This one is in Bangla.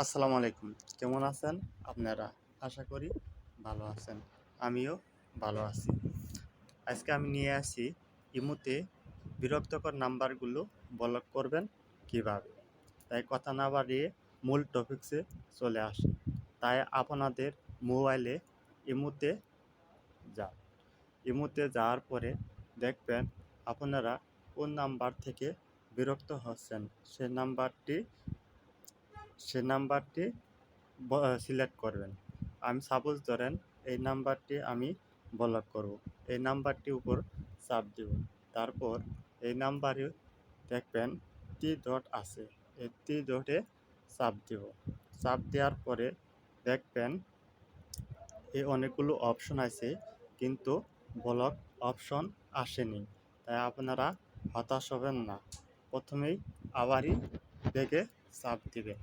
আসসালামু আলাইকুম। কেমন আছেন আপনারা? আশা করি ভালো আছেন। আমিও ভালো আছি। আজকে আমি নিয়ে আসি ইমোতে বিরক্তকর নাম্বারগুলো ব্লক করবেন কিভাবে? তাই কথা না বাড়িয়ে মূল টপিকসে চলে আসি। তাই আপনাদের মোবাইলে ইমোতে যান। ইমোতে যাওয়ার পরে দেখবেন আপনারা কোন নাম্বার থেকে বিরক্ত হচ্ছেন সে নাম্বারটি সিলেক্ট করবেন। আমি সাপোজ ধরেন এই নাম্বারটি আমি ব্লক করব। এই নাম্বারটির উপর চাপ দিব। তারপর এই নাম্বারে দেখবেন ডট আছে। এই ডটে চাপ দিব। চাপ দেওয়ার পরে দেখবেন অনেকগুলো অপশন আছে, কিন্তু ব্লক অপশন আসেনি। তাই আপনারা হতাশ হবেন না। প্রথমেই আবারই ব্যাকে চাপ দিবেন।